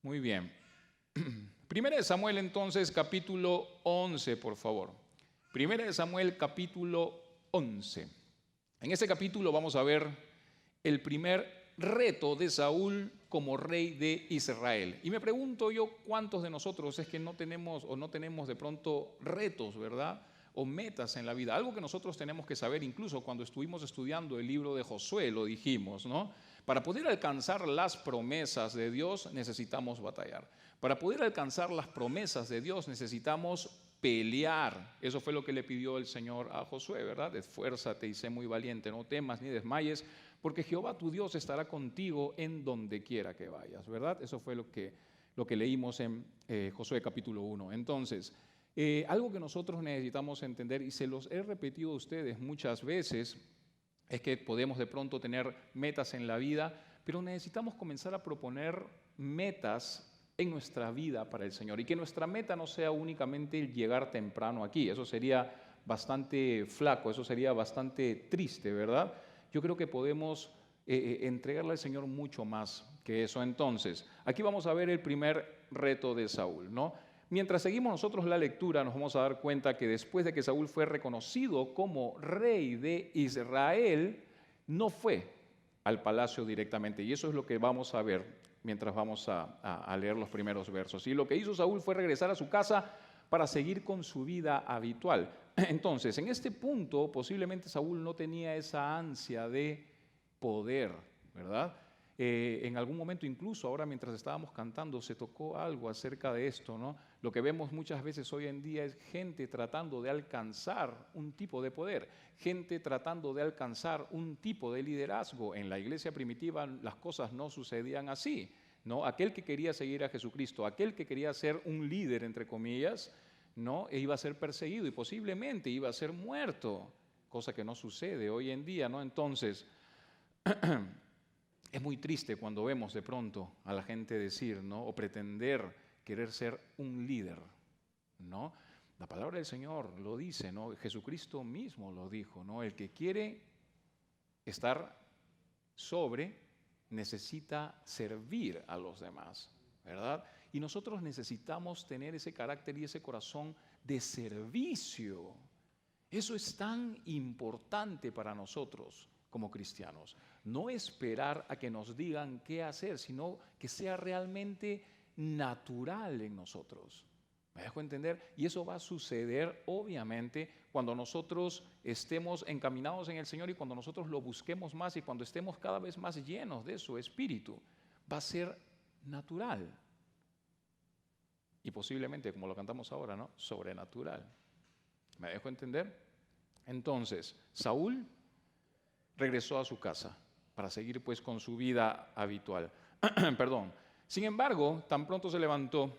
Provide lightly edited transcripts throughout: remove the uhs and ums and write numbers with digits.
Muy bien. Primera de Samuel entonces, capítulo 11, por favor. Primera de Samuel, capítulo 11. En ese capítulo vamos a ver el primer reto de Saúl como rey de Israel. Y me pregunto yo, ¿cuántos de nosotros es que no tenemos de pronto retos, verdad? O metas en la vida. Algo que nosotros tenemos que saber, incluso cuando estuvimos estudiando el libro de Josué, lo dijimos, ¿no? Para poder alcanzar las promesas de Dios necesitamos batallar. Para poder alcanzar las promesas de Dios necesitamos pelear. Eso fue lo que le pidió el Señor a Josué, ¿verdad? Esfuérzate y sé muy valiente, no temas ni desmayes, porque Jehová tu Dios estará contigo en donde quiera que vayas, ¿verdad? Eso fue lo que leímos en Josué capítulo 1. Entonces, algo que nosotros necesitamos entender, y se los he repetido a ustedes muchas veces, es que podemos de pronto tener metas en la vida, pero necesitamos comenzar a proponer metas en nuestra vida para el Señor, y que nuestra meta no sea únicamente el llegar temprano aquí. Eso sería bastante flaco, eso sería bastante triste, ¿verdad? Yo creo que podemos entregarle al Señor mucho más que eso. Entonces, aquí vamos a ver el primer reto de Saúl, ¿no? Mientras seguimos nosotros la lectura, nos vamos a dar cuenta que después de que Saúl fue reconocido como rey de Israel, no fue al palacio directamente. Y eso es lo que vamos a ver mientras vamos a leer los primeros versos. Y lo que hizo Saúl fue regresar a su casa para seguir con su vida habitual. Entonces, en este punto, posiblemente Saúl no tenía esa ansia de poder, ¿verdad? En algún momento, incluso ahora mientras estábamos cantando, se tocó algo acerca de esto, ¿no? Lo que vemos muchas veces hoy en día es gente tratando de alcanzar un tipo de poder, gente tratando de alcanzar un tipo de liderazgo. En la iglesia primitiva las cosas no sucedían así, ¿no? Aquel que quería seguir a Jesucristo, aquel que quería ser un líder, entre comillas, ¿no? Iba a ser perseguido y posiblemente iba a ser muerto, cosa que no sucede hoy en día, ¿no? Entonces, es muy triste cuando vemos de pronto a la gente decir, ¿no? O pretender querer ser un líder, ¿no? La palabra del Señor lo dice, ¿no? Jesucristo mismo lo dijo, ¿no? El que quiere estar sobre necesita servir a los demás, ¿verdad? Y nosotros necesitamos tener ese carácter y ese corazón de servicio. Eso es tan importante para nosotros como cristianos. No esperar a que nos digan qué hacer, sino que sea realmente natural en nosotros. ¿Me dejo entender? Y eso va a suceder, obviamente, cuando nosotros estemos encaminados en el Señor y cuando nosotros lo busquemos más y cuando estemos cada vez más llenos de su Espíritu. Va a ser natural. Y posiblemente, como lo cantamos ahora, ¿no? Sobrenatural. ¿Me dejo entender? Entonces, Saúl regresó a su casa para seguir pues con su vida habitual. Perdón. Sin embargo, tan pronto se levantó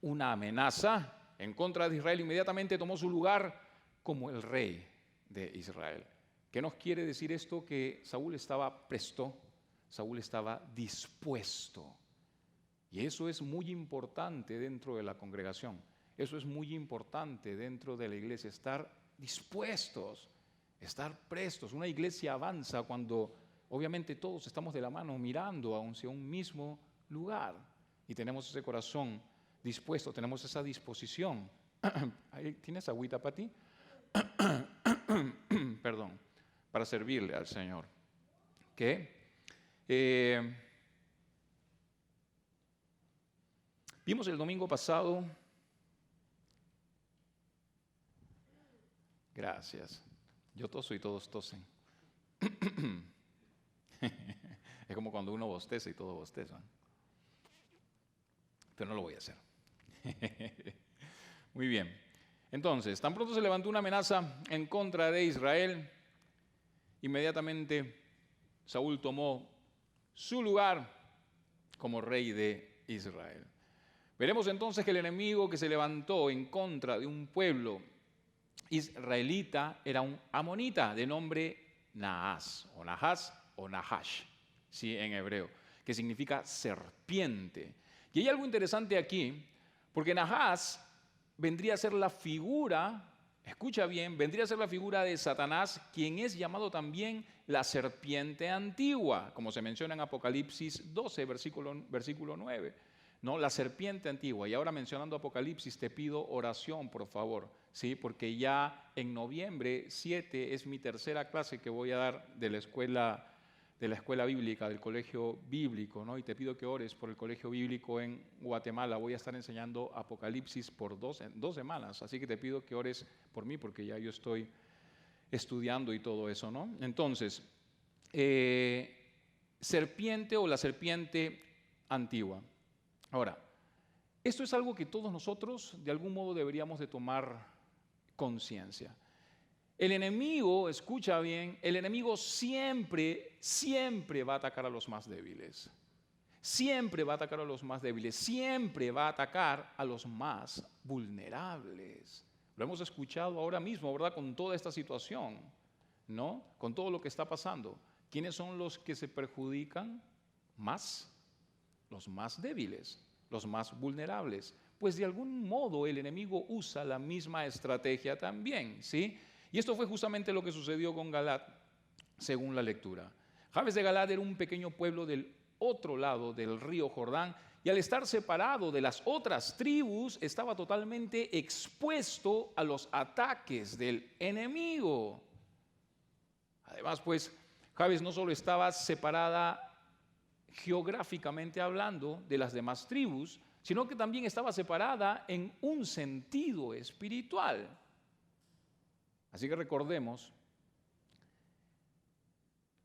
una amenaza en contra de Israel, inmediatamente tomó su lugar como el rey de Israel. ¿Qué nos quiere decir esto? Que Saúl estaba presto, Saúl estaba dispuesto. Y eso es muy importante dentro de la congregación. Eso es muy importante dentro de la iglesia, estar dispuestos, estar prestos. Una iglesia avanza cuando obviamente todos estamos de la mano mirando hacia un mismo lugar y tenemos ese corazón dispuesto, tenemos esa disposición. ¿Tienes agüita para ti? Perdón, para servirle al Señor. ¿Qué? Vimos el domingo pasado. Gracias. Yo toso y todos tosen. Es como cuando uno bosteza y todos bostezan. Pero no lo voy a hacer. Muy bien. Entonces, tan pronto se levantó una amenaza en contra de Israel, inmediatamente Saúl tomó su lugar como rey de Israel. Veremos entonces que el enemigo que se levantó en contra de un pueblo israelita era un amonita de nombre Naas, o Nahas, o Nahash, ¿sí? En hebreo, que significa serpiente. Y hay algo interesante aquí, porque Nahas vendría a ser la figura, escucha bien, vendría a ser la figura de Satanás, quien es llamado también la serpiente antigua, como se menciona en Apocalipsis 12, versículo 9. ¿no? La serpiente antigua. Y ahora mencionando Apocalipsis, te pido oración, por favor, ¿sí? Porque ya en noviembre 7 es mi tercera clase que voy a dar de la escuela bíblica, del colegio bíblico, ¿no? Y te pido que ores por el colegio bíblico en Guatemala. Voy a estar enseñando Apocalipsis por dos semanas, así que te pido que ores por mí porque ya yo estoy estudiando y todo eso, ¿no? Entonces, serpiente o la serpiente antigua. Ahora, esto es algo que todos nosotros de algún modo deberíamos de tomar conciencia. El enemigo, escucha bien, el enemigo siempre va a atacar a los más débiles. Siempre va a atacar a los más débiles, siempre va a atacar a los más vulnerables. Lo hemos escuchado ahora mismo, ¿verdad? Con toda esta situación, ¿no? Con todo lo que está pasando. ¿Quiénes son los que se perjudican más? Los más débiles, los más vulnerables. Pues de algún modo el enemigo usa la misma estrategia también, ¿sí? Y esto fue justamente lo que sucedió con Galat, según la lectura. Jabes de Galat era un pequeño pueblo del otro lado del río Jordán, y al estar separado de las otras tribus, estaba totalmente expuesto a los ataques del enemigo. Además, pues, Jabes no solo estaba separada geográficamente hablando de las demás tribus, sino que también estaba separada en un sentido espiritual. Así que recordemos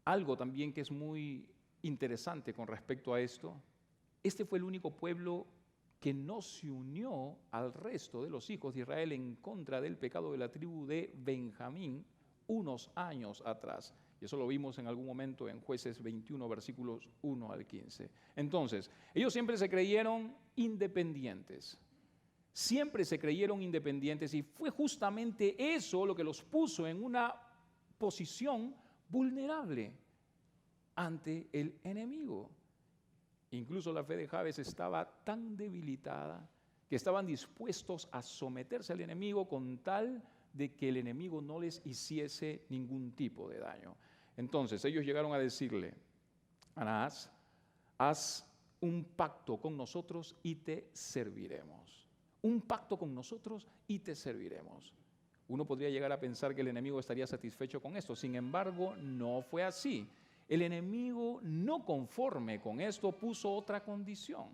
algo también que es muy interesante con respecto a esto. Este fue el único pueblo que no se unió al resto de los hijos de Israel en contra del pecado de la tribu de Benjamín unos años atrás. Y eso lo vimos en algún momento en Jueces 21, versículos 1 al 15. Entonces, ellos siempre se creyeron independientes. Siempre se creyeron independientes y fue justamente eso lo que los puso en una posición vulnerable ante el enemigo. Incluso la fe de Jabes estaba tan debilitada que estaban dispuestos a someterse al enemigo con tal de que el enemigo no les hiciese ningún tipo de daño. Entonces ellos llegaron a decirle: Anás, haz un pacto con nosotros y te serviremos. Un pacto con nosotros y te serviremos. Uno podría llegar a pensar que el enemigo estaría satisfecho con esto. Sin embargo, no fue así. El enemigo, no conforme con esto, puso otra condición.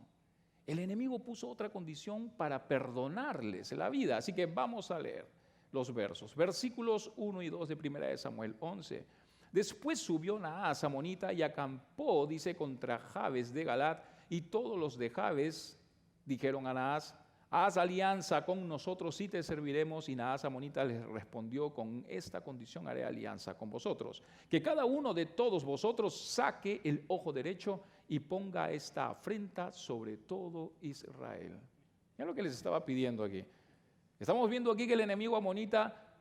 El enemigo puso otra condición para perdonarles la vida. Así que vamos a leer los versos. Versículos 1 y 2 de 1 de Samuel 11. Después subió Naas amonita y acampó, dice, contra Jabes de Galat, y todos los de Jabes dijeron a Naas: haz alianza con nosotros y te serviremos. Y Naas amonita les respondió: con esta condición haré alianza con vosotros, que cada uno de todos vosotros saque el ojo derecho y ponga esta afrenta sobre todo Israel. Mira lo que les estaba pidiendo aquí. Estamos viendo aquí que el enemigo amonita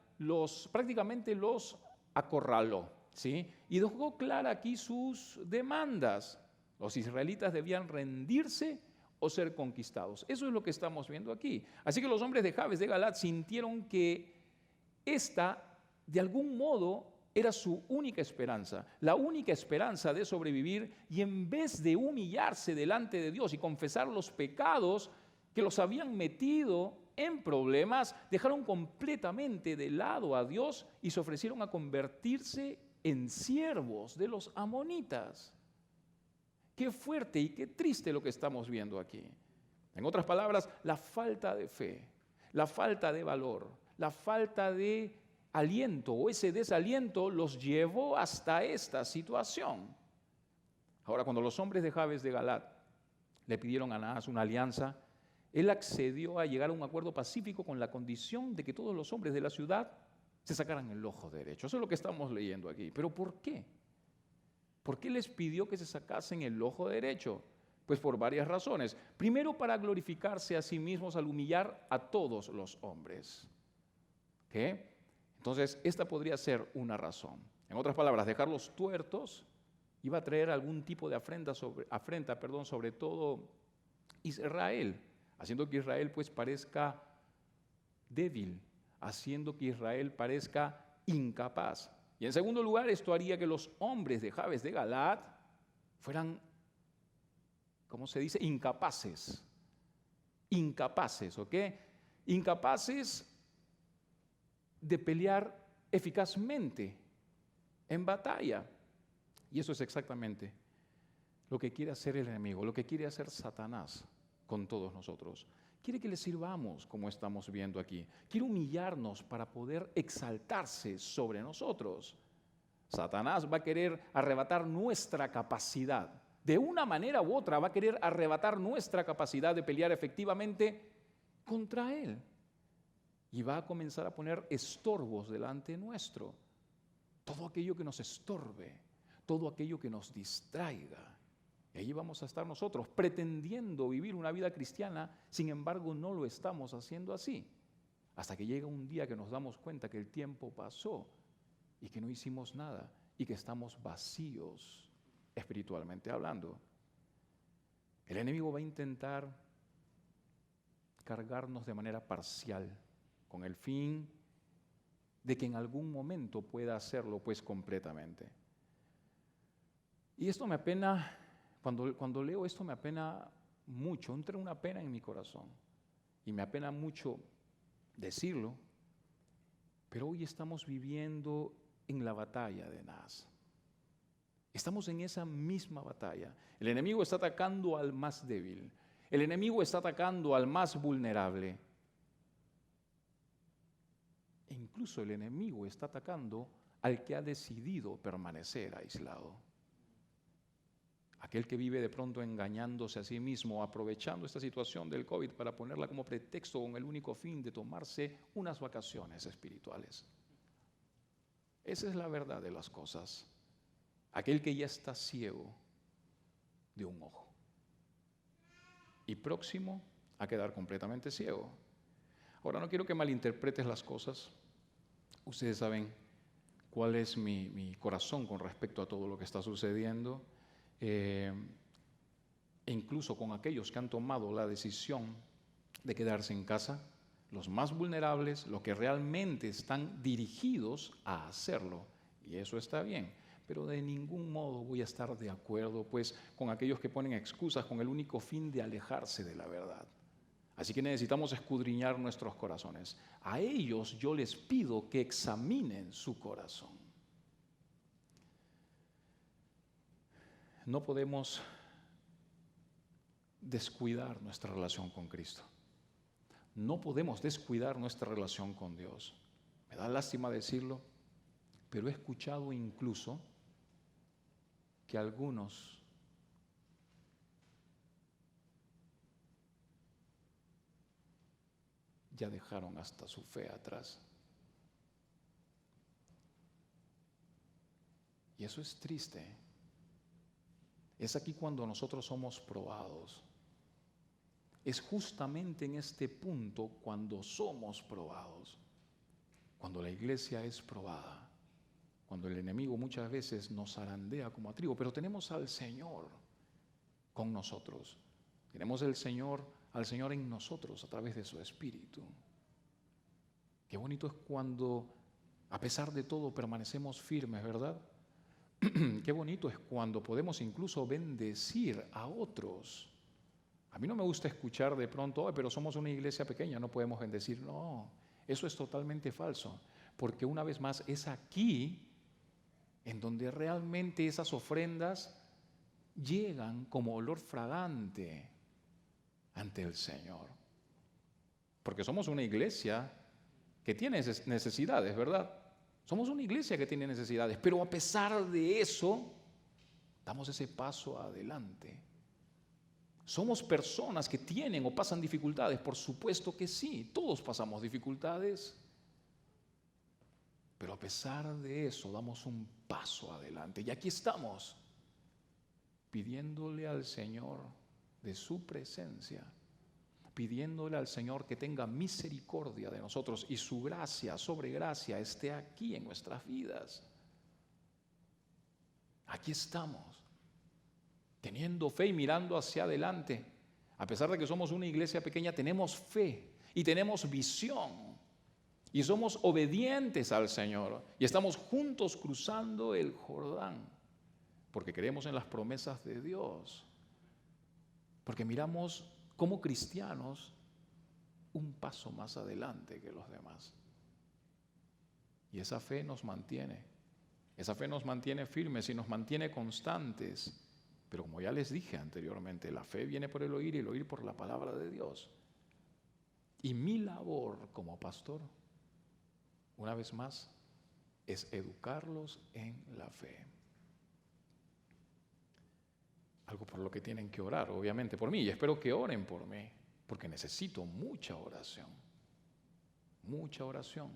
prácticamente los acorraló, ¿sí? Y dejó clara aquí sus demandas. Los israelitas debían rendirse o ser conquistados. Eso es lo que estamos viendo aquí. Así que los hombres de Jabes de Galat sintieron que esta, de algún modo, era su única esperanza, la única esperanza de sobrevivir, y en vez de humillarse delante de Dios y confesar los pecados que los habían metido en problemas, dejaron completamente de lado a Dios y se ofrecieron a convertirse en siervos de los amonitas. Qué fuerte y qué triste lo que estamos viendo aquí. En otras palabras, la falta de fe, la falta de valor, la falta de aliento o ese desaliento los llevó hasta esta situación. Ahora, cuando los hombres de Jabes de Galat le pidieron a Naas una alianza, él accedió a llegar a un acuerdo pacífico con la condición de que todos los hombres de la ciudad se sacaran el ojo derecho. Eso es lo que estamos leyendo aquí. ¿Pero por qué? ¿Por qué les pidió que se sacasen el ojo derecho? Pues por varias razones. Primero, para glorificarse a sí mismos al humillar a todos los hombres. ¿Qué? Entonces, esta podría ser una razón. En otras palabras, dejarlos tuertos iba a traer algún tipo de afrenta sobre todo Israel, haciendo que Israel pues parezca débil, haciendo que Israel parezca incapaz. Y en segundo lugar, esto haría que los hombres de Jabes de Galat fueran, ¿cómo se dice?, incapaces incapaces, ¿ok? Incapaces de pelear eficazmente en batalla. Y eso es exactamente lo que quiere hacer el enemigo, lo que quiere hacer Satanás con todos nosotros. Quiere que le sirvamos como estamos viendo aquí. Quiere humillarnos para poder exaltarse sobre nosotros. Satanás va a querer arrebatar nuestra capacidad. De una manera u otra va a querer arrebatar nuestra capacidad de pelear efectivamente contra él. Y va a comenzar a poner estorbos delante nuestro. Todo aquello que nos estorbe, todo aquello que nos distraiga. Y allí vamos a estar nosotros pretendiendo vivir una vida cristiana, sin embargo no lo estamos haciendo así. Hasta que llega un día que nos damos cuenta que el tiempo pasó y que no hicimos nada y que estamos vacíos espiritualmente hablando. El enemigo va a intentar cargarnos de manera parcial con el fin de que en algún momento pueda hacerlo pues completamente. Y esto me apena, cuando leo esto me apena mucho, entra una pena en mi corazón y me apena mucho decirlo, pero hoy estamos viviendo en la batalla de Naz. Estamos en esa misma batalla. El enemigo está atacando al más débil, el enemigo está atacando al más vulnerable. E incluso el enemigo está atacando al que ha decidido permanecer aislado. Aquel que vive de pronto engañándose a sí mismo, aprovechando esta situación del COVID para ponerla como pretexto con el único fin de tomarse unas vacaciones espirituales. Esa es la verdad de las cosas. Aquel que ya está ciego de un ojo y próximo a quedar completamente ciego. Ahora, no quiero que malinterpretes las cosas. Ustedes saben cuál es mi corazón con respecto a todo lo que está sucediendo. E incluso con aquellos que han tomado la decisión de quedarse en casa, los más vulnerables, los que realmente están dirigidos a hacerlo. Y eso está bien, pero de ningún modo voy a estar de acuerdo pues con aquellos que ponen excusas con el único fin de alejarse de la verdad. Así que necesitamos escudriñar nuestros corazones. A ellos yo les pido que examinen su corazón. No podemos descuidar nuestra relación con Cristo. No podemos descuidar nuestra relación con Dios. Me da lástima decirlo, pero he escuchado incluso que algunos ya dejaron hasta su fe atrás. Y eso es triste. Es aquí cuando nosotros somos probados. Es justamente en este punto cuando somos probados. Cuando la iglesia es probada. Cuando el enemigo muchas veces nos zarandea como a trigo. Pero tenemos al Señor con nosotros. Tenemos al Señor en nosotros a través de su Espíritu. Qué bonito es cuando, a pesar de todo, permanecemos firmes, ¿verdad? Qué bonito es cuando podemos incluso bendecir a otros. A mí no me gusta escuchar de pronto, pero somos una iglesia pequeña, no podemos bendecir. No, eso es totalmente falso, porque una vez más es aquí en donde realmente esas ofrendas llegan como olor fragante ante el Señor. Porque somos una iglesia que tiene necesidades, ¿verdad? Somos una iglesia que tiene necesidades, pero a pesar de eso, damos ese paso adelante. ¿Somos personas que tienen o pasan dificultades? Por supuesto que sí, todos pasamos dificultades. Pero a pesar de eso, damos un paso adelante. Y aquí estamos, pidiéndole al Señor de su presencia, pidiéndole al Señor que tenga misericordia de nosotros y su gracia sobre gracia esté aquí en nuestras vidas. Aquí estamos, teniendo fe y mirando hacia adelante. A pesar de que somos una iglesia pequeña, tenemos fe y tenemos visión y somos obedientes al Señor y estamos juntos cruzando el Jordán porque creemos en las promesas de Dios, porque miramos como cristianos un paso más adelante que los demás. Y esa fe nos mantiene. Esa fe nos mantiene firmes y nos mantiene constantes. Pero como ya les dije anteriormente, la fe viene por el oír y el oír por la palabra de Dios. Y mi labor como pastor, una vez más, es educarlos en la fe. Algo por lo que tienen que orar, obviamente, por mí. Y espero que oren por mí, porque necesito mucha oración. Mucha oración.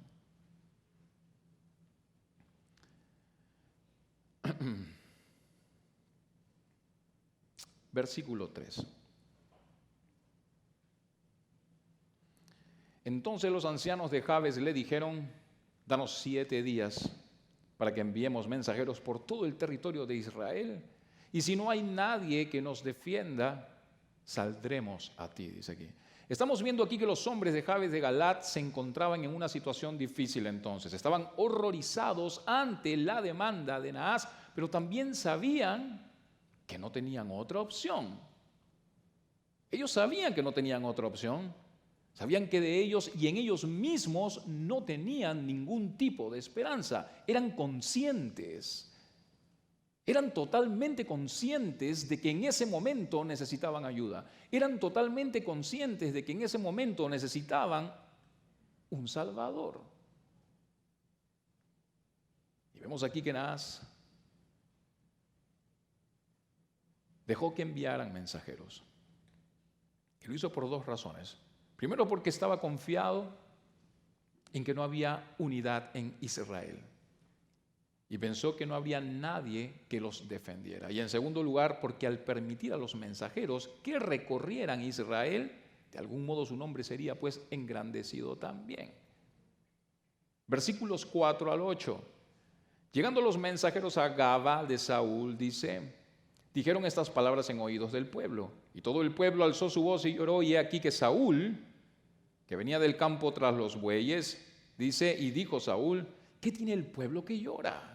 Versículo 3. Entonces los ancianos de Jabes le dijeron: danos 7 días para que enviemos mensajeros por todo el territorio de Israel, y si no hay nadie que nos defienda, saldremos a ti, dice aquí. Estamos viendo aquí que los hombres de Jabes de Galat se encontraban en una situación difícil entonces. Estaban horrorizados ante la demanda de Naas, pero también sabían que no tenían otra opción. Ellos sabían que no tenían otra opción. Sabían que de ellos y en ellos mismos no tenían ningún tipo de esperanza. Eran conscientes. Eran totalmente conscientes de que en ese momento necesitaban ayuda. Eran totalmente conscientes de que en ese momento necesitaban un Salvador. Y vemos aquí que Naas dejó que enviaran mensajeros. Y lo hizo por 2 razones. Primero, porque estaba confiado en que no había unidad en Israel. Y pensó que no habría nadie que los defendiera. Y en segundo lugar, porque al permitir a los mensajeros que recorrieran Israel, de algún modo su nombre sería pues engrandecido también. Versículos 4 al 8. Llegando los mensajeros a Gabaa de Saúl, dijeron estas palabras en oídos del pueblo. Y todo el pueblo alzó su voz y lloró. Y he aquí que Saúl, que venía del campo tras los bueyes, y dijo Saúl: ¿qué tiene el pueblo que llora?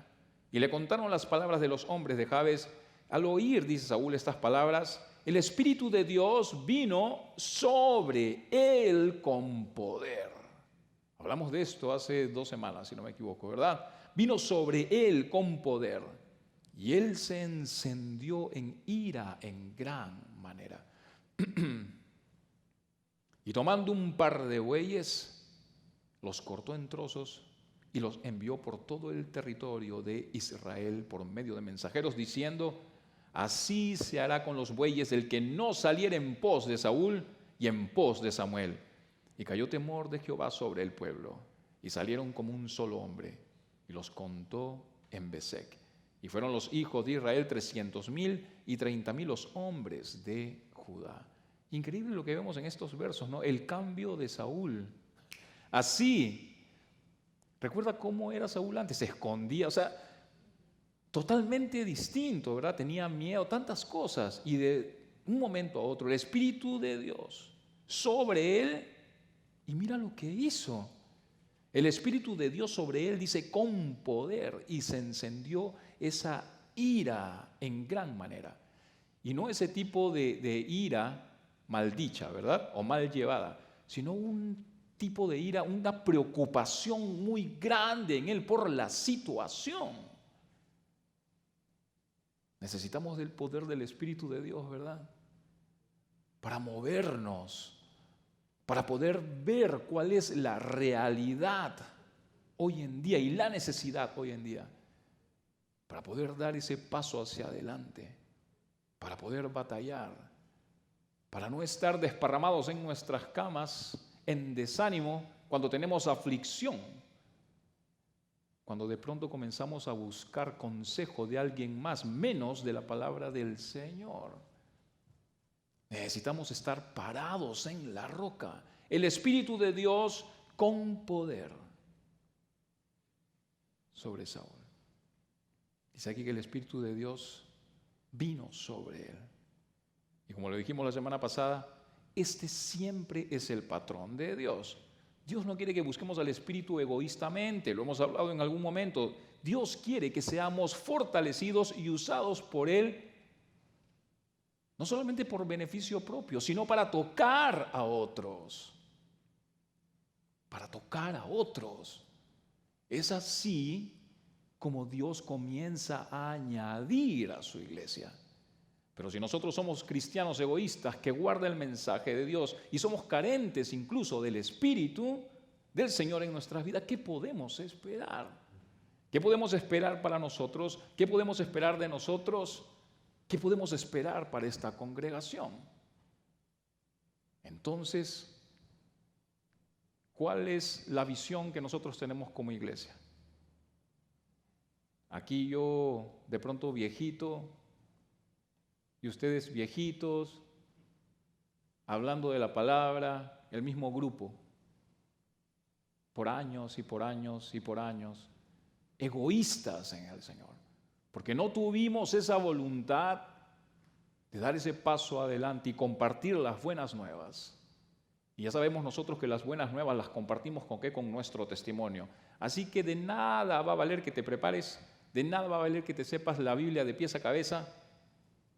Y le contaron las palabras de los hombres de Jabes. Al oír, dice Saúl, estas palabras, el Espíritu de Dios vino sobre él con poder. Hablamos de esto hace 2 semanas, si no me equivoco, ¿verdad? Vino sobre él con poder. Y él se encendió en ira en gran manera. Y tomando un par de bueyes, los cortó en trozos y los envió por todo el territorio de Israel por medio de mensajeros, diciendo: así se hará con los bueyes el que no saliera en pos de Saúl y en pos de Samuel. Y cayó temor de Jehová sobre el pueblo, y salieron como un solo hombre, y los contó en Besec. Y fueron los hijos de Israel 300,000 y 30,000 los hombres de Judá. Increíble lo que vemos en estos versos, ¿no? El cambio de Saúl. Así, recuerda cómo era Saúl antes, se escondía, o sea, totalmente distinto, ¿verdad? Tenía miedo, tantas cosas. Y de un momento a otro, el Espíritu de Dios sobre él, y mira lo que hizo. El Espíritu de Dios sobre él, dice, con poder, y se encendió esa ira en gran manera. Y no ese tipo de ira maldicha, ¿verdad? O mal llevada, sino un tipo de ira, una preocupación muy grande en él por la situación. Necesitamos del poder del Espíritu de Dios, ¿verdad? Para movernos, para poder ver cuál es la realidad hoy en día y la necesidad hoy en día, para poder dar ese paso hacia adelante, para poder batallar, para no estar desparramados en nuestras camas en desánimo cuando tenemos aflicción, cuando de pronto comenzamos a buscar consejo de alguien más, menos de la palabra del Señor. Necesitamos estar parados en la roca. El Espíritu de Dios con poder sobre Saúl. Dice aquí que el Espíritu de Dios vino sobre él. Y como lo dijimos la semana pasada, este siempre es el patrón de Dios. Dios no quiere que busquemos al Espíritu egoístamente, lo hemos hablado en algún momento. Dios quiere que seamos fortalecidos y usados por Él, no solamente por beneficio propio, sino para tocar a otros. para tocar a otros. Es así como Dios comienza a añadir a su iglesia. Pero si nosotros somos cristianos egoístas que guardan el mensaje de Dios y somos carentes incluso del Espíritu del Señor en nuestras vidas, ¿qué podemos esperar? ¿Qué podemos esperar para nosotros? ¿Qué podemos esperar de nosotros? ¿Qué podemos esperar para esta congregación? Entonces, ¿cuál es la visión que nosotros tenemos como iglesia? Aquí yo de pronto viejito y ustedes viejitos, hablando de la palabra, el mismo grupo, por años y por años y por años, egoístas en el Señor, porque no tuvimos esa voluntad de dar ese paso adelante y compartir las buenas nuevas. Y ya sabemos nosotros que las buenas nuevas las compartimos ¿con qué? Con nuestro testimonio. Así que de nada va a valer que te prepares, de nada va a valer que te sepas la Biblia de pies a cabeza,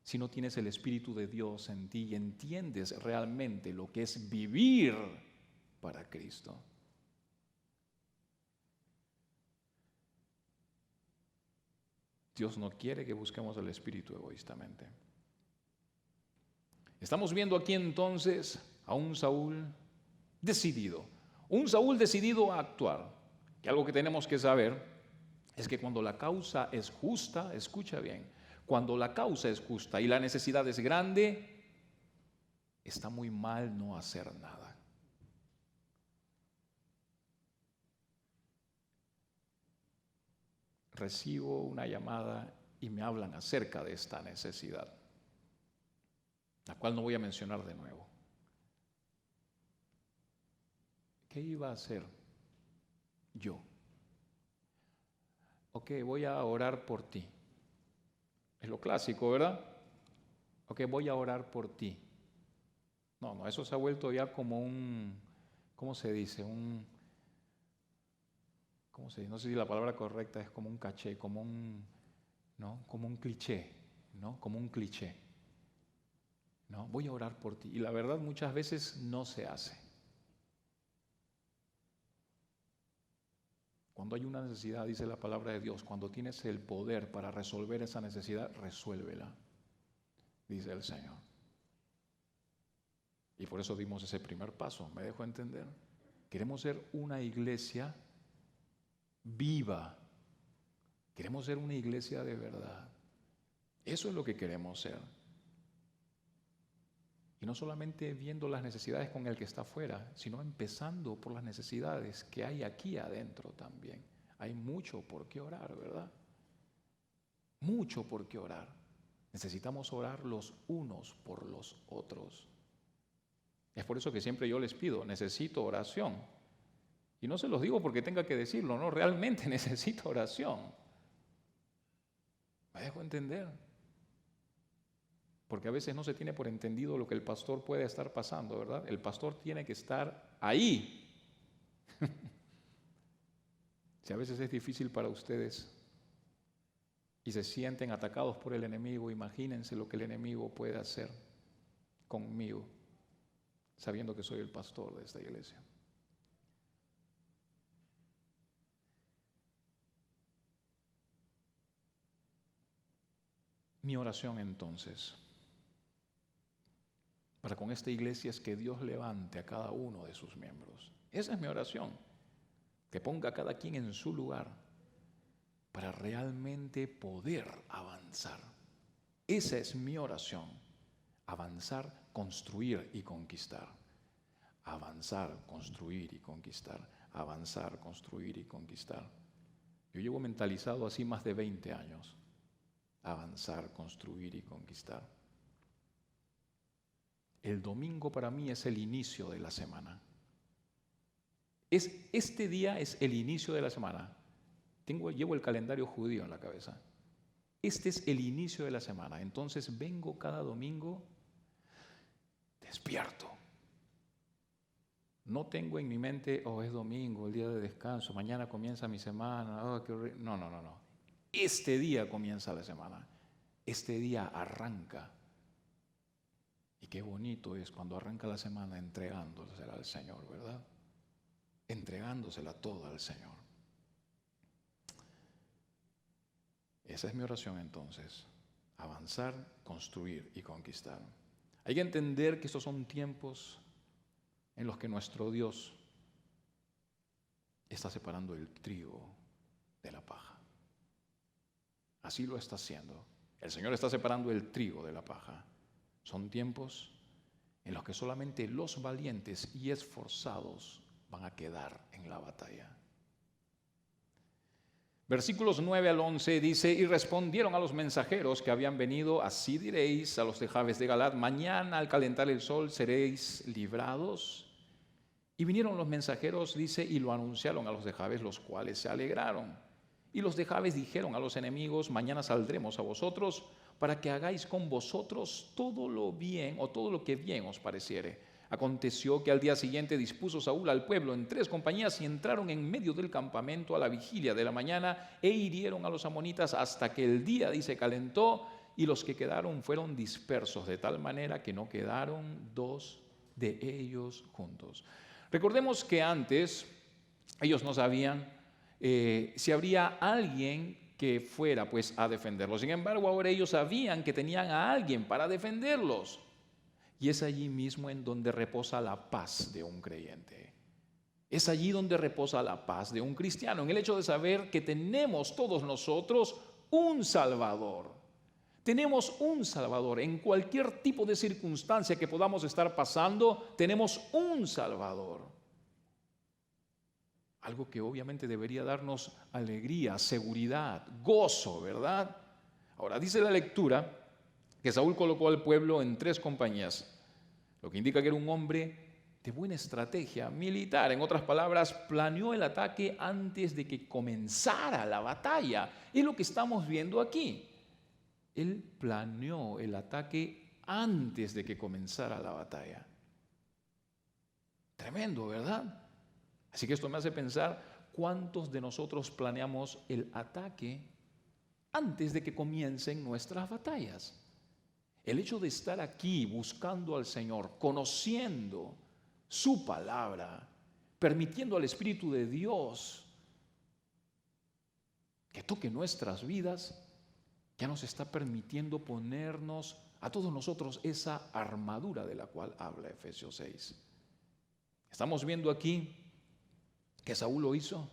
si no tienes el Espíritu de Dios en ti y entiendes realmente lo que es vivir para Cristo. Dios no quiere que busquemos el Espíritu egoístamente. Estamos viendo aquí entonces a un Saúl decidido a actuar. Y algo que tenemos que saber es que cuando la causa es justa, escucha bien, cuando la causa es justa y la necesidad es grande, está muy mal no hacer nada. Recibo una llamada y me hablan acerca de esta necesidad, la cual no voy a mencionar de nuevo. ¿Qué iba a hacer yo? Ok, voy a orar por ti. Es lo clásico, ¿verdad? Ok, voy a orar por ti. No, eso se ha vuelto ya como un, ¿cómo se dice? No sé si la palabra correcta es como un caché, como un, ¿no? Como un cliché, ¿no? Como un cliché. No, voy a orar por ti. Y la verdad muchas veces no se hace. Cuando hay una necesidad, dice la palabra de Dios, cuando tienes el poder para resolver esa necesidad, resuélvela, dice el Señor. Y por eso dimos ese primer paso, ¿me dejo entender? Queremos ser una iglesia viva. Queremos ser una iglesia de verdad. Eso es lo que queremos ser. Y no solamente viendo las necesidades con el que está afuera, sino empezando por las necesidades que hay aquí adentro también. Hay mucho por qué orar, ¿verdad? Mucho por qué orar. Necesitamos orar los unos por los otros. Es por eso que siempre yo les pido, necesito oración. Y no se los digo porque tenga que decirlo, no, realmente necesito oración. ¿Me dejo entender? Porque a veces no se tiene por entendido lo que el pastor puede estar pasando, ¿verdad? El pastor tiene que estar ahí. Si a veces es difícil para ustedes y se sienten atacados por el enemigo, imagínense lo que el enemigo puede hacer conmigo, sabiendo que soy el pastor de esta iglesia. Mi oración entonces para con esta iglesia es que Dios levante a cada uno de sus miembros. Esa es mi oración, que ponga a cada quien en su lugar para realmente poder avanzar. Esa es mi oración, avanzar, construir y conquistar. Avanzar, construir y conquistar. Avanzar, construir y conquistar. Yo llevo mentalizado así más de 20 años. Avanzar, construir y conquistar. El domingo para mí es el inicio de la semana. Este día es el inicio de la semana. Llevo el calendario judío en la cabeza. Este es el inicio de la semana. Entonces vengo cada domingo despierto. No tengo en mi mente, es domingo, el día de descanso, mañana comienza mi semana. No. Este día comienza la semana. Este día arranca. Y qué bonito es cuando arranca la semana entregándosela al Señor, ¿verdad? entregándosela toda al Señor. Esa es mi oración entonces, avanzar, construir y conquistar. Hay que entender que estos son tiempos en los que nuestro Dios está separando el trigo de la paja. Así lo está haciendo. El Señor está separando el trigo de la paja. Son tiempos en los que solamente los valientes y esforzados van a quedar en la batalla. Versículos 9 al 11 dice: y respondieron a los mensajeros que habían venido, así diréis a los de Jabes de Galaad, mañana al calentar el sol seréis librados. Y vinieron los mensajeros, dice, y lo anunciaron a los de Jabes, los cuales se alegraron. Y los de Jabes dijeron a los enemigos: mañana saldremos a vosotros para que hagáis con vosotros todo lo bien o todo lo que bien os pareciere. Aconteció que al día siguiente dispuso Saúl al pueblo en 3 compañías y entraron en medio del campamento a la vigilia de la mañana e hirieron a los amonitas hasta que el día, dice, calentó, y los que quedaron fueron dispersos de tal manera que no quedaron 2 de ellos juntos. Recordemos que antes ellos no sabían si habría alguien que fuera pues a defenderlos. Sin embargo, ahora ellos sabían que tenían a alguien para defenderlos. Y es allí mismo en donde reposa la paz de un creyente. Es allí donde reposa la paz de un cristiano, en el hecho de saber que tenemos todos nosotros un Salvador. Tenemos un Salvador. En cualquier tipo de circunstancia que podamos estar pasando, tenemos un Salvador. Algo que obviamente debería darnos alegría, seguridad, gozo, ¿verdad? Ahora, dice la lectura que Saúl colocó al pueblo en 3 compañías, lo que indica que era un hombre de buena estrategia militar. En otras palabras, planeó el ataque antes de que comenzara la batalla. Es lo que estamos viendo aquí. Él planeó el ataque antes de que comenzara la batalla. Tremendo, ¿verdad? Así que esto me hace pensar cuántos de nosotros planeamos el ataque antes de que comiencen nuestras batallas. El hecho de estar aquí buscando al Señor, conociendo su palabra, permitiendo al Espíritu de Dios que toque nuestras vidas, ya nos está permitiendo ponernos a todos nosotros esa armadura de la cual habla Efesios 6. Estamos viendo aquí que Saúl lo hizo,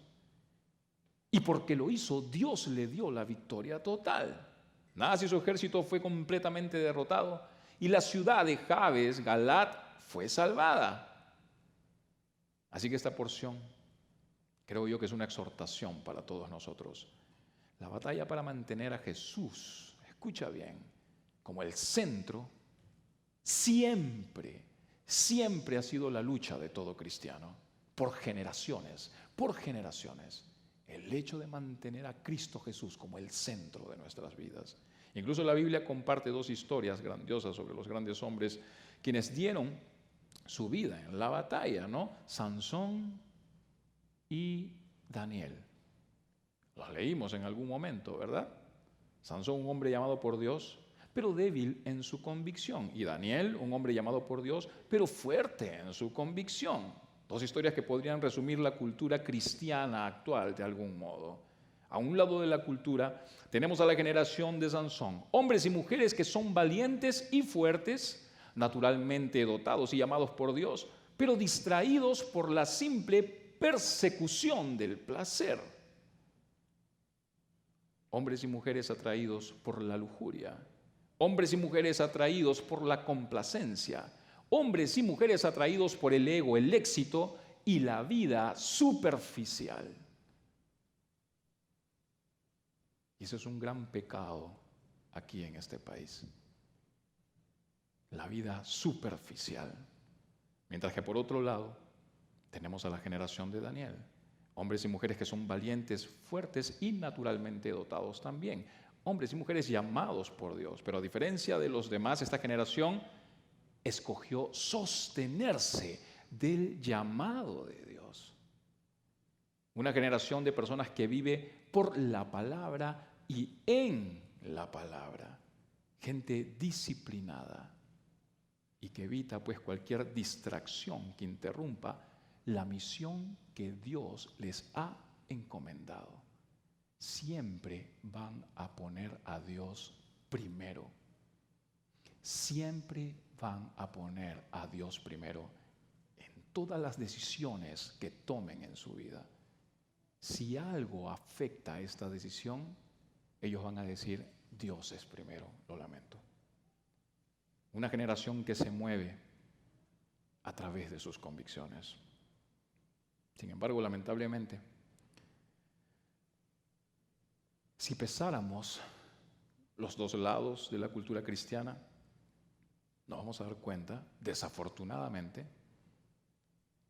y porque lo hizo, Dios le dio la victoria total. Nada si su ejército fue completamente derrotado y la ciudad de Jabes, Galaad, fue salvada. Así que esta porción creo yo que es una exhortación para todos nosotros. La batalla para mantener a Jesús, escucha bien, como el centro, siempre ha sido la lucha de todo cristiano, por generaciones, el hecho de mantener a Cristo Jesús como el centro de nuestras vidas. Incluso la Biblia comparte 2 historias grandiosas sobre los grandes hombres quienes dieron su vida en la batalla, ¿no? Sansón y Daniel. Los leímos en algún momento, ¿verdad? Sansón, un hombre llamado por Dios, pero débil en su convicción. Y Daniel, un hombre llamado por Dios, pero fuerte en su convicción. 2 historias que podrían resumir la cultura cristiana actual de algún modo. A un lado de la cultura tenemos a la generación de Sansón, hombres y mujeres que son valientes y fuertes, naturalmente dotados y llamados por Dios, pero distraídos por la simple persecución del placer. Hombres y mujeres atraídos por la lujuria, hombres y mujeres atraídos por la complacencia, hombres y mujeres atraídos por el ego, el éxito y la vida superficial. Y eso es un gran pecado aquí en este país. La vida superficial. Mientras que por otro lado tenemos a la generación de Daniel. Hombres y mujeres que son valientes, fuertes y naturalmente dotados también. Hombres y mujeres llamados por Dios. Pero a diferencia de los demás, esta generación escogió sostenerse del llamado de Dios. Una generación de personas que vive por la palabra y en la palabra. Gente disciplinada y que evita pues cualquier distracción que interrumpa la misión que Dios les ha encomendado. Siempre van a poner a Dios primero. Siempre van a poner a Dios primero en todas las decisiones que tomen en su vida. Si algo afecta a esta decisión, ellos van a decir, Dios es primero, lo lamento. Una generación que se mueve a través de sus convicciones. Sin embargo, lamentablemente, si pesáramos los dos lados de la cultura cristiana, nos vamos a dar cuenta, desafortunadamente,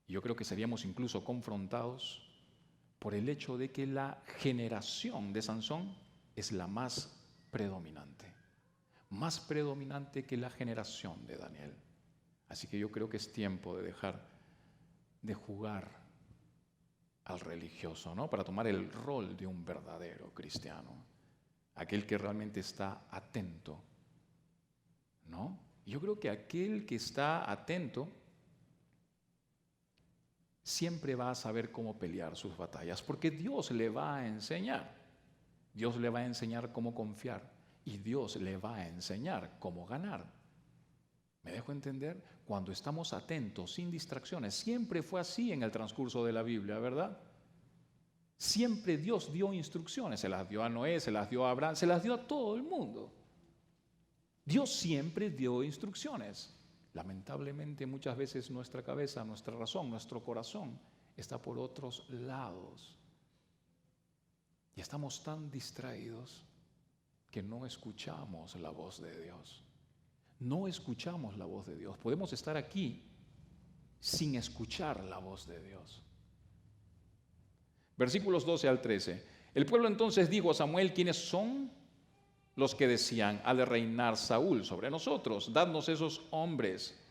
yo creo que seríamos incluso confrontados por el hecho de que la generación de Sansón es la más predominante que la generación de Daniel. Así que yo creo que es tiempo de dejar de jugar al religioso, ¿no? Para tomar el rol de un verdadero cristiano, aquel que realmente está atento, ¿no? Yo creo que aquel que está atento siempre va a saber cómo pelear sus batallas, porque Dios le va a enseñar. Dios le va a enseñar cómo confiar y Dios le va a enseñar cómo ganar. ¿Me dejo entender? Cuando estamos atentos, sin distracciones, siempre fue así en el transcurso de la Biblia, ¿verdad? Siempre Dios dio instrucciones, se las dio a Noé, se las dio a Abraham, se las dio a todo el mundo. Dios siempre dio instrucciones. Lamentablemente muchas veces nuestra cabeza, nuestra razón, nuestro corazón está por otros lados. Y estamos tan distraídos que no escuchamos la voz de Dios. No escuchamos la voz de Dios. Podemos estar aquí sin escuchar la voz de Dios. Versículos 12 al 13. El pueblo entonces dijo a Samuel, ¿quiénes son los que decían, ha de reinar Saúl sobre nosotros? Dadnos esos hombres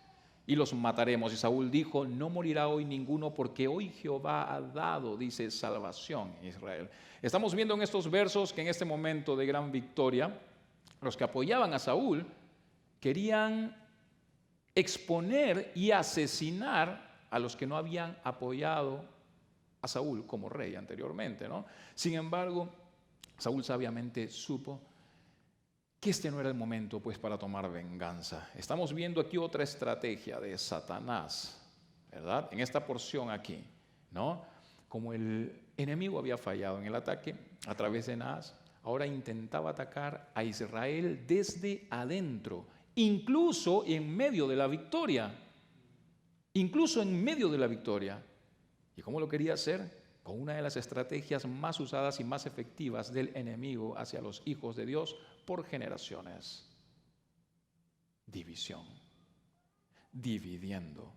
y los mataremos. Y Saúl dijo, no morirá hoy ninguno, porque hoy Jehová ha dado, dice, salvación a Israel. Estamos viendo en estos versos que en este momento de gran victoria, los que apoyaban a Saúl querían exponer y asesinar a los que no habían apoyado a Saúl como rey anteriormente, ¿no? Sin embargo, Saúl sabiamente supo que este no era el momento pues para tomar venganza. Estamos viendo aquí otra estrategia de Satanás, ¿verdad? En esta porción aquí, ¿no? Como el enemigo había fallado en el ataque a través de Naas, ahora intentaba atacar a Israel desde adentro, incluso en medio de la victoria. Incluso en medio de la victoria. ¿Y cómo lo quería hacer? Con una de las estrategias más usadas y más efectivas del enemigo hacia los hijos de Dios por generaciones. División. Dividiendo.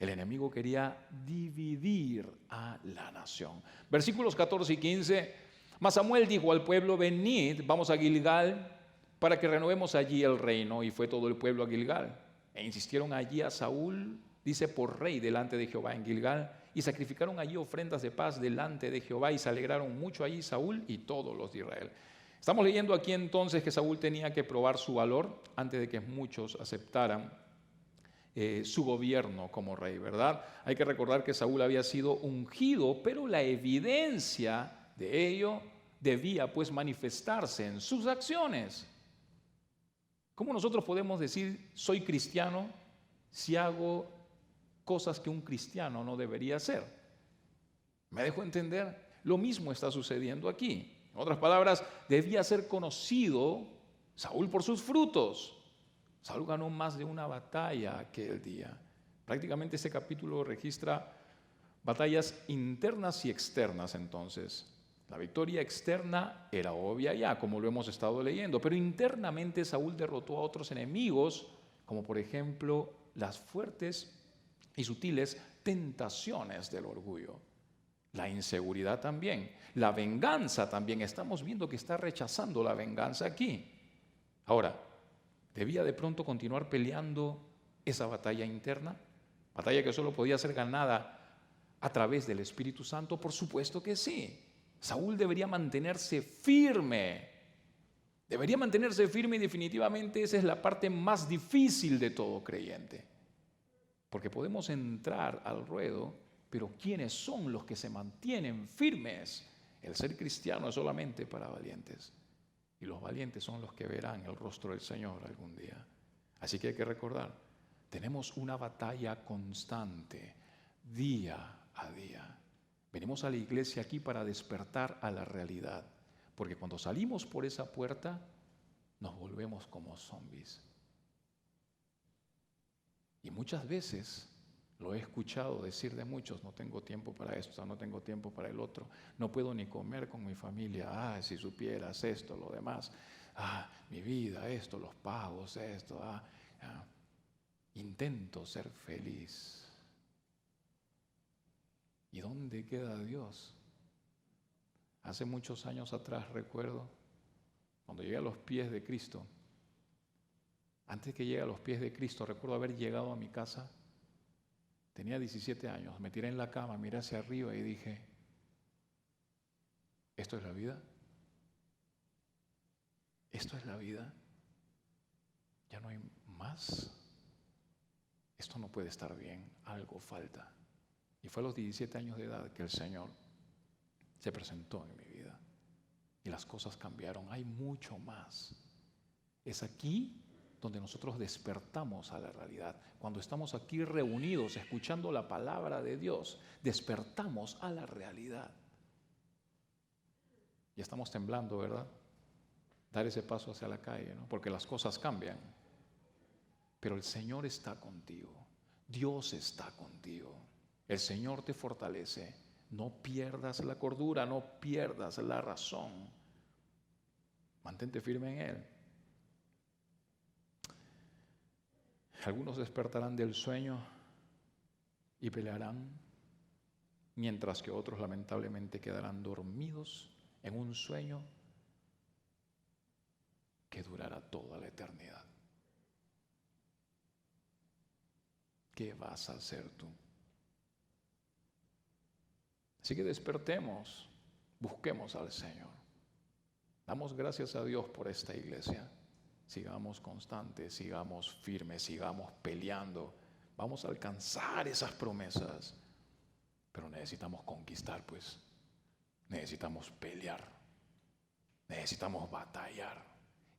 El enemigo quería dividir a la nación. Versículos 14 y 15. Mas Samuel dijo al pueblo, venid, vamos a Gilgal, para que renovemos allí el reino. Y fue todo el pueblo a Gilgal. E insistieron allí a Saúl, dice, por rey delante de Jehová en Gilgal. Y sacrificaron allí ofrendas de paz delante de Jehová. Y se alegraron mucho allí Saúl y todos los de Israel. Estamos leyendo aquí entonces que Saúl tenía que probar su valor antes de que muchos aceptaran su gobierno como rey, ¿verdad? Hay que recordar que Saúl había sido ungido, pero la evidencia de ello debía pues manifestarse en sus acciones. ¿Cómo nosotros podemos decir soy cristiano si hago cosas que un cristiano no debería hacer? ¿Me dejo entender? Lo mismo está sucediendo aquí. En otras palabras, debía ser conocido Saúl por sus frutos. Saúl ganó más de una batalla aquel día. Prácticamente este capítulo registra batallas internas y externas entonces. La victoria externa era obvia ya, como lo hemos estado leyendo, pero internamente Saúl derrotó a otros enemigos, como por ejemplo las fuertes y sutiles tentaciones del orgullo. La inseguridad también, la venganza también. Estamos viendo que está rechazando la venganza aquí. Ahora, ¿debía de pronto continuar peleando esa batalla interna? Batalla que solo podía ser ganada a través del Espíritu Santo. Por supuesto que sí. Saúl debería mantenerse firme. Debería mantenerse firme y definitivamente esa es la parte más difícil de todo creyente. Porque podemos entrar al ruedo Pero ¿quiénes son los que se mantienen firmes? El ser cristiano es solamente para valientes. Y los valientes son los que verán el rostro del Señor algún día. Así que hay que recordar, tenemos una batalla constante, día a día. Venimos a la iglesia aquí para despertar a la realidad. Porque cuando salimos por esa puerta, nos volvemos como zombies. Y muchas veces lo he escuchado decir de muchos: no tengo tiempo para esto, no tengo tiempo para el otro, no puedo ni comer con mi familia, si supieras esto, lo demás, mi vida, esto, los pagos, esto, intento ser feliz. ¿Y dónde queda Dios? Hace muchos años atrás recuerdo, cuando llegué a los pies de Cristo, antes que llegue a los pies de Cristo, recuerdo haber llegado a mi casa. Tenía 17 años, me tiré en la cama, miré hacia arriba y dije: ¿esto es la vida? ¿Esto es la vida? ¿Ya no hay más? Esto no puede estar bien, algo falta. Y fue a los 17 años de edad que el Señor se presentó en mi vida y las cosas cambiaron. Hay mucho más. Es aquí donde nosotros despertamos a la realidad. Cuando estamos aquí reunidos escuchando la palabra de Dios, despertamos a la realidad. Y estamos temblando, ¿verdad? Dar ese paso hacia la calle, ¿no? Porque las cosas cambian. Pero el Señor está contigo. Dios está contigo. El Señor te fortalece. No pierdas la cordura, no pierdas la razón. Mantente firme en Él. Algunos despertarán del sueño y pelearán, mientras que otros lamentablemente quedarán dormidos en un sueño que durará toda la eternidad. ¿Qué vas a hacer tú? Así que despertemos, busquemos al Señor. Damos gracias a Dios por esta iglesia. Sigamos constantes, sigamos firmes, sigamos peleando. Vamos a alcanzar esas promesas. Pero necesitamos conquistar, pues. Necesitamos pelear. Necesitamos batallar.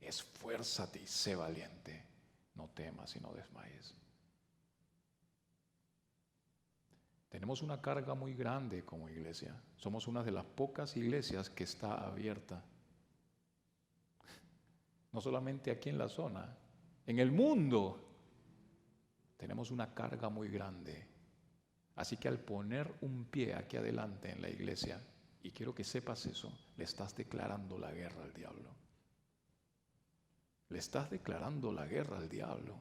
Esfuérzate y sé valiente. No temas y no desmayes. Tenemos una carga muy grande como iglesia. Somos una de las pocas iglesias que está abierta. No solamente aquí en la zona, en el mundo tenemos una carga muy grande. Así que al poner un pie aquí adelante en la iglesia, y quiero que sepas eso, le estás declarando la guerra al diablo. Le estás declarando la guerra al diablo.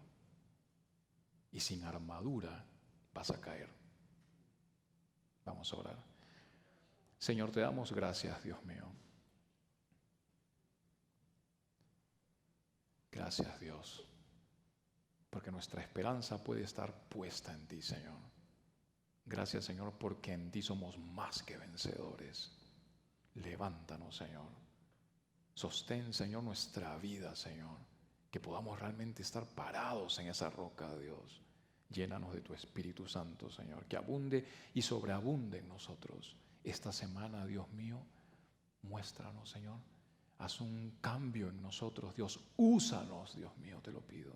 Y sin armadura vas a caer. Vamos a orar. Señor, te damos gracias, Dios mío. Gracias, Dios, porque nuestra esperanza puede estar puesta en ti, Señor. Gracias, Señor, porque en ti somos más que vencedores. Levántanos, Señor. Sostén, Señor, nuestra vida, Señor, que podamos realmente estar parados en esa roca, Dios. Llénanos de tu Espíritu Santo, Señor, que abunde y sobreabunde en nosotros. Esta semana, Dios mío, muéstranos, Señor. Haz un cambio en nosotros, Dios. Úsanos, Dios mío, te lo pido.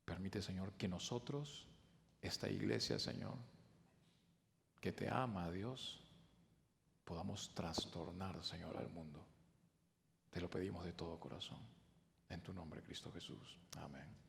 Permite, Señor, que nosotros, esta iglesia, Señor, que te ama, Dios, podamos trastornar, Señor, al mundo. Te lo pedimos de todo corazón. En tu nombre, Cristo Jesús. Amén.